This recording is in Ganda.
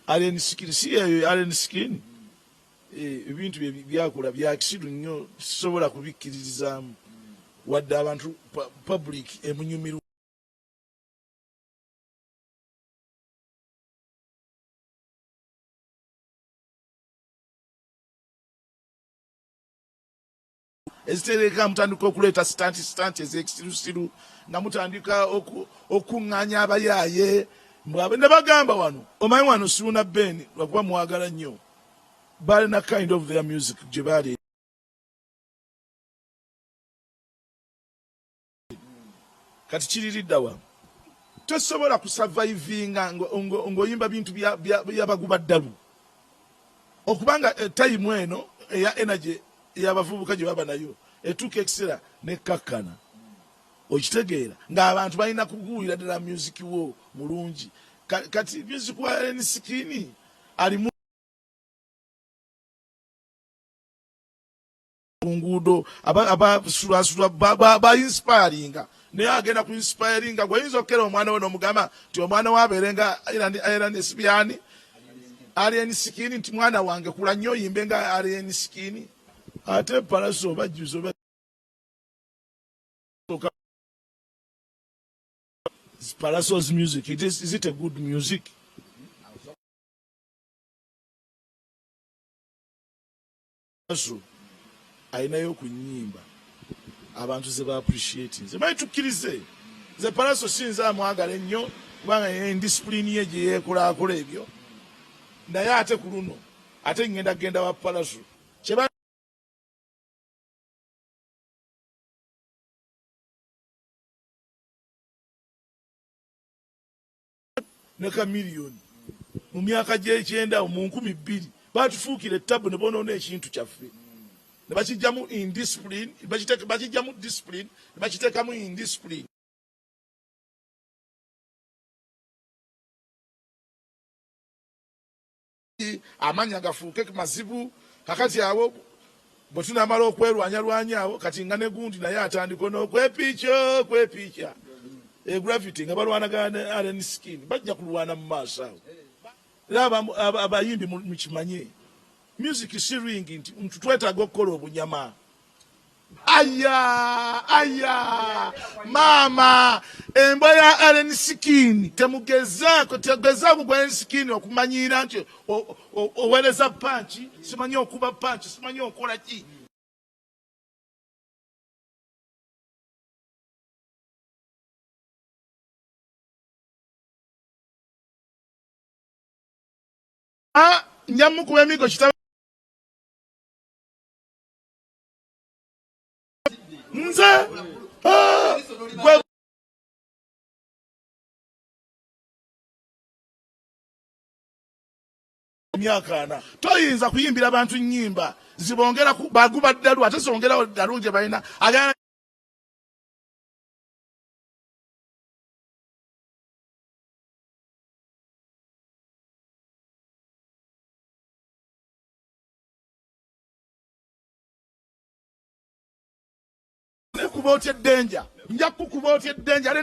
alien skin si alien skin ebintu byakola byakisiru nnyo sisobola kubikkiririzaamu wadde abantu public emunyumiru ezitereka mutandika okuleeta stanti ez'ekisirusiru nga mutandika okuŋŋaanya abayaaye ne bagamba wano omanyi wano Ssuuna Ben lwakuba mwagala nnyo balina kind of their music gye baali kati kiririddawa tosobola kusurvivinga ng'oyimba bintu byabaguba ddalu okubanga tayimu eno eya energy y'abavubuka gye baba nayo etuuka ekiseera nekkakkana okitegeera ng'abantu balina kuguwulira ddala music wo mulungi kati music wa Allen Skin alimu nguudo abasulasula ba-inspiringa naye agenda ku inspiringa gweyinza okukera omwana we n'omugamba nti omwana wabeerenga Allen Skin Allen Skin nti mwana wange kula nnyo oyimbe nga Allen Skin ate Palaso bajjuzo Palaso's music is it a good music? Palaso ayinayo kunyimba abantu ze ba appreciate ze bayitukkirize ze Palaso sinza amwagala ennyo kubanga indiscipline ye gye yeekolaakola ebyo naye ate ku luno ate ngenda wa Palaso ne kamiliyoni mu myaka gy'ekyenda mu 2000 batufuukira ettabu ne bonoona ekintu kyaffe ne bakijjamu indiscipline bakijjamu discipline ne bakiteekamu indiscipline amanya gafuuke mazibu kakati abo bwe tunamala okwerwanyalwanya abo kati nga ne gundi naye atandika n'okwepiica gravity nga balwanagana Allen Skin bajja kulwana mu maaso awo era abayimbi mukimanye music si ringi nti twetaaga okukola obunyama aya mama embwa ya Allen Skin tegezaako gwa Allen Skin okumanyira nti oweereza panchi simanyi okuba panchi simanyi okola ki njamukuba emigo kitaba nze myaka 4 toyinza kuyimbira abantu nnyimba zibongera baguba ddalu ate zongerawo ddalu gye balina kuba otya eddenja nja kukuba otya eddenja